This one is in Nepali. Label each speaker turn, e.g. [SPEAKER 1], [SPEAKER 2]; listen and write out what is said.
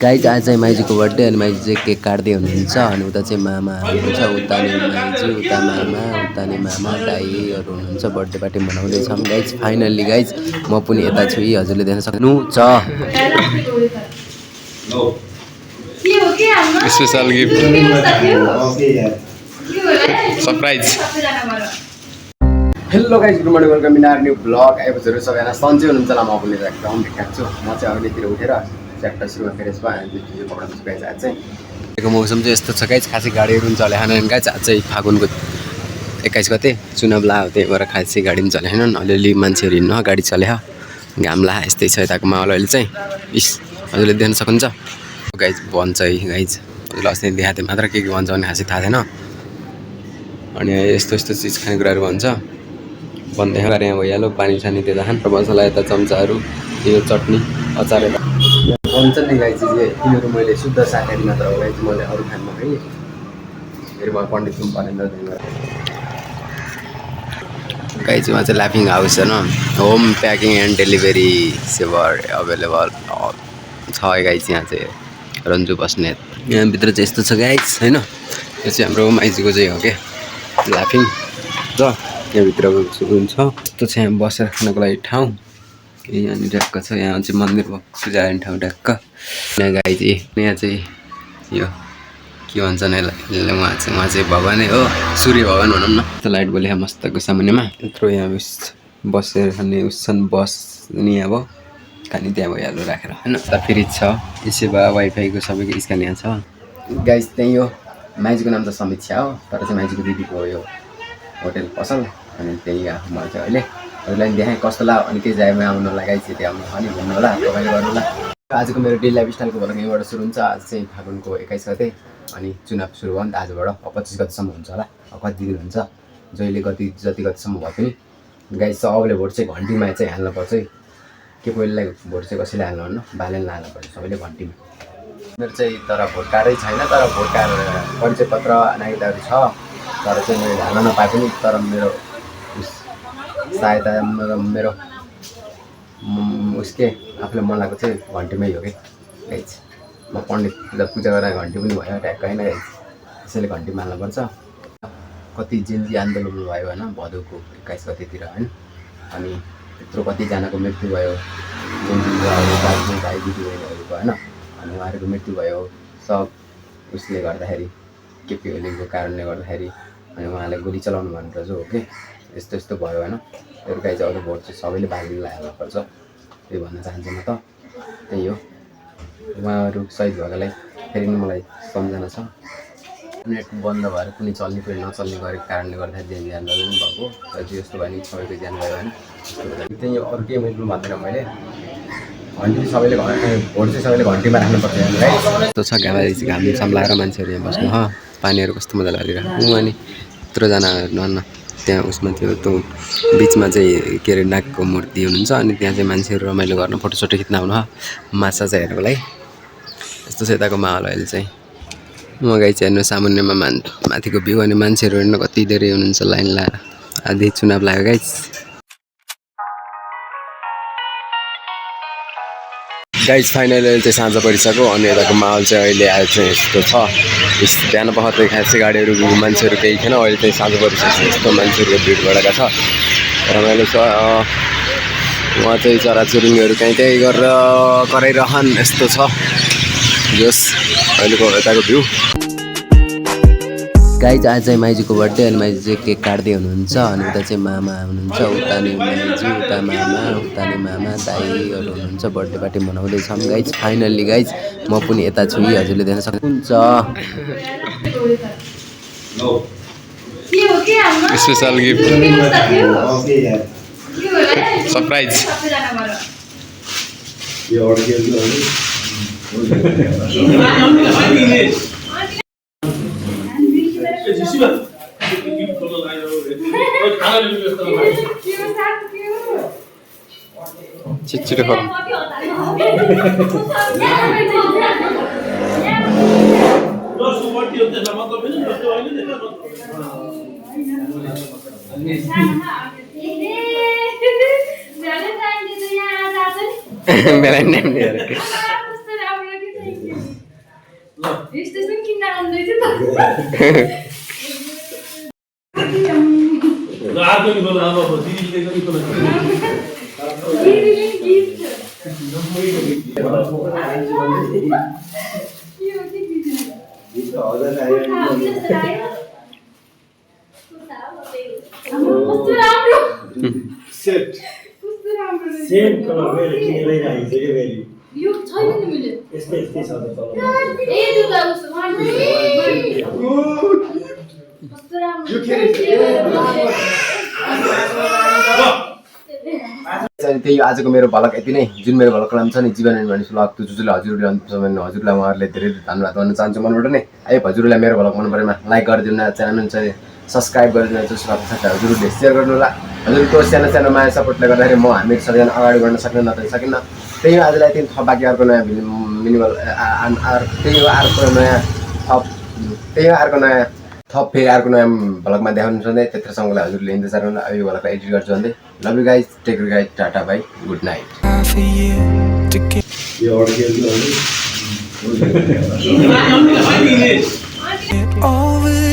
[SPEAKER 1] गाइज आज चाहिँ माइजूको बर्थडे अनि माइजू चाहिँ केक काट्दै हुनुहुन्छ अनि उता चाहिँ मामा हुनुहुन्छ उता नि माइजू उता मामा उता नि मामा दाईहरू हुनुहुन्छ बर्थडे पार्टी मनाउँदैछौँ गाइज फाइनल्ली गाइज म पनि यता छु यी हजुरले देख्न सक्नुहुन्छ
[SPEAKER 2] special gift surprise
[SPEAKER 1] hello guys good morning welcome in our new vlog आएपछि सबैजना सन्चै हुनुहुन्छ होला म पनि एकदम ठिकठाक छु म चाहिँ अहिलेतिर उठेर च्याप्टर सुरुमा फ्रेस भयो अनि कपडा सुकाइछ आज चाहिँ मौसम चाहिँ यस्तो छ गाइज खासै गाडीहरू पनि चलेन गाइज आज चाहिँ फागुनको 21 गते चुनाव ला त्यही भएर खासै गाडी पनि चलेनन् अलिअलि मान्छेहरू हिँड्नु गाडी चले घाम ला यस्तै छ यताको माहौल अहिले चाहिँ इस हजुरले देख्न सक्नुहुन्छ गाइज भन्छ है गाइज हजुरले अस्ति देखाएको थिएँ मात्र के भन्छ भने खासै थाहा छैन अनि यस्तो यस्तो चिज खानेकुराहरू भन्छ भन्दै गरे यहाँ भइहाल्यो पानी सानी दिँदा खान मसला यता चम्चाहरू यो चटनी अचार यता भन्छ नि गाई चाहिँ यिनीहरू मैले शुद्ध शाकाहारी मात्र हो गाई चाहिँ मैले अरू खानमा है फेरि भयो पण्डित पनि परेन गाई चाहिँ उहाँ चाहिँ लाफिङ हाउस होइन होम प्याकिङ एन्ड डेलिभरी सेवा अभाइलेबल छ गाई चाहिँ यहाँ चाहिँ रन्जु बस्नेत यहाँभित्र चाहिँ यस्तो छ गाइज होइन यो चाहिँ हाम्रो माइजूको चाहिँ हो क्या लाफिङ र यहाँभित्र हुन्छ यस्तो छ यहाँ बसेर खानको लागि ठाउँ यहाँनिर ढ्याक्क छ यहाँ चाहिँ मन्दिर भयो पूजा गर्ने ठाउँ ढ्याक्क यहाँ गाई चाहिँ यहाँ चाहिँ यो के भन्छ नि उहाँ चाहिँ भगवानै हो सूर्य भगवान भनौँ न त्यो लाइट बोले मस्तको सामान्यमा यत्रो यहाँ उस बसेर खाने उस छन् बस्ने अब खाने त्यहाँ भइहाल्यो राखेर होइन त फ्रिज छ यसै भए वाइफाईको सबैको स्क्यान यहाँ छ गाइस त्यही हो माइजूको नाम त समीक्षा हो तर चाहिँ माइजूको दिदीको हो यो होटेल पसल अनि त्यही आफू मैले चाहिँ अहिले अरूलाई देखाएँ कस्तो लाग्यो अनि केही जायमा आउनु लगाइ चाहिँ त्यहाँ आउनु अनि घुम्नु होला तपाईँले गर्नु होला आजको मेरो डेली लाइफस्टाइलको भएर यहीँबाट सुरु हुन्छ आज चाहिँ फागुनको 21 गते अनि चुनाव सुरु भयो नि त आजबाट 25 गतिसम्म हुन्छ होला कति दिन हुन्छ जहिले जति गतिसम्म भए पनि गाई चाहिँ अबले भोट चाहिँ घन्टीमा चाहिँ हाल्नुपर्छ है के पहिलालाई भोट चाहिँ कसैले हाल्नु भन्नु बालेनलाई हाल्नुपर्छ सबैले घन्टीमा मेरो चाहिँ तर भोट कार्डै छैन तर भोट कार्ड परिचय पत्र नागरिकताहरू छ तर चाहिँ मैले हाल्न नपाए पनि तर मेरो सहायता मेरो उसके आफूले मन लागेको चाहिँ घन्टीमै हो कि गाइज म पण्डित पूजा गरेर घन्टी पनि भयो ट्याक्क होइन गाइज त्यसैले घन्टीमा हाल्नुपर्छ कति जिन्जी आन्दोलन भयो होइन भदौको 21 गतेतिर होइन अनि त्यत्रो कतिजनाको मृत्यु भयो जिन्जीहरू दाजु भाइ दिदीबहिनीहरूको होइन अनि उहाँहरूको मृत्यु भयो सब उसले गर्दाखेरि केपी ओलीको कारणले गर्दाखेरि अनि उहाँले गोली चलाउनु भनेर जो हो कि यस्तो यस्तो भयो होइन अरू गाई चाहिँ अरू भोट चाहिँ सबैले बालिनलाई हाल्नुपर्छ त्यही भन्न चाहन्छु म त त्यही हो उहाँहरू सहिद भएकोलाई फेरि मलाई सम्झना छ नेट बन्द भएर कुनै चल्ने कुनै नचल्ने गरेको कारणले गर्दाखेरि ज्यान आन्दोलन भएको र चाहिँ यस्तो भयो नि सबैको ज्यान भयो होइन त्यही अरू केही मैले भन्दैन मैले घन्टी सबैले भोट चाहिँ सबैले घन्टीमा राख्नुपर्छ है यस्तो छ घाम सम्लाएर मान्छेहरू यहाँ बस्नु पानीहरू कस्तो मजा लागिरहेको अनि यत्रोजना हेर्नु त्यहाँ उसमा थियो त्यो बिचमा चाहिँ के अरे नागको मूर्ति हुनुहुन्छ अनि त्यहाँ चाहिँ मान्छेहरू रमाइलो गर्न फोटोसोटो खिच्न आउनु माछा चाहिँ हेर्नुको लागि यस्तो छ यताको माहौल अहिले चाहिँ म गाई चाहिँ हेर्नु सामान्यमा माथिको भ्यू अनि मान्छेहरू हेर्नु कति धेरै हुनुहुन्छ लाइन लाएर आधी चुनाव लाग्यो गाइज गाइज फाइनली अहिले चाहिँ साँझ परिसक्यो अनि यताको माहौल चाहिँ अहिले आएर चाहिँ यस्तो छ बिहान पख चाहिँ खासै गाडीहरू मान्छेहरू केही थिएन अहिले चाहिँ साँझ परिसक्यो यस्तो मान्छेहरूको भिड बढेको छ रमाइलो छ उहाँ चाहिँ चराचुरुङ्गीहरू त्यहीँ गरेर कराइरहन् यस्तो छ जोस् अहिलेको यताको भ्यू गाइज आज चाहिँ माइजूको बर्थडे अनि माइजू चाहिँ केक काट्दै हुनुहुन्छ अनि उता चाहिँ मामा हुनुहुन्छ उता नि माइजू उता नि मामा दाईहरू हुनुहुन्छ बर्थडे पार्टी मनाउँदैछौँ गाइज फाइनल्ली गाइज म पनि यता छु यी हजुरले देख्न सक्नुहुन्छ
[SPEAKER 2] स्पेशल गिफ्ट सरप्राइज छिटो खरौँ
[SPEAKER 3] स्टेसन किन्न आउँदैछ त दिदीले गिफ्ट के हो के कस्तो राम्रो कस्तो राम्रो
[SPEAKER 4] सेम कलर मैले किनेरै राखेको छु के फेरि
[SPEAKER 3] यो छैन नि मैले
[SPEAKER 4] यस्तै यस्तै छ त तल
[SPEAKER 3] ए जुत्ता उस कस्तो राम्रो
[SPEAKER 1] त्यही हो आजको मेरो भलक यति नै। जुन मेरो भलक नाम छ नि जीवन मानिस भ्लग, त्यो जुन हजुरहरूले अन्तिमसम्म हजुरलाई उहाँहरूले धेरै धन्यवाद भन्न चाहन्छु मनबाट नै। आयो हजुरलाई मेरो भलक मन परेमा लाइक गरिदिनु, च्यानल चाहिँ सब्सक्राइब गरिदिनु, जसको हजुरहरूले सेयर गर्नु होला। हजुरको सानो सानो माया सपोर्टले गर्दाखेरि म हामीहरू सबैजना अगाडि बढ्न सक्ने नत्र सकिन्न। त्यही हो आजलाई त्यही थप बाँकी अर्को नयाँ मिनिमल त्यही हो अर्को नयाँ थप त्यही हो अर्को नयाँ थप फेरि अर्को नयाँ भलकमा देखाउनु सधैँ। त्यत्रसम्मलाई हजुरले इन्तजार गर्नु। अब यो भलकलाई एडिट गर्छु भन्दै love you guys, take care guys, tata bye, good night.
[SPEAKER 4] यो अर्को
[SPEAKER 5] Over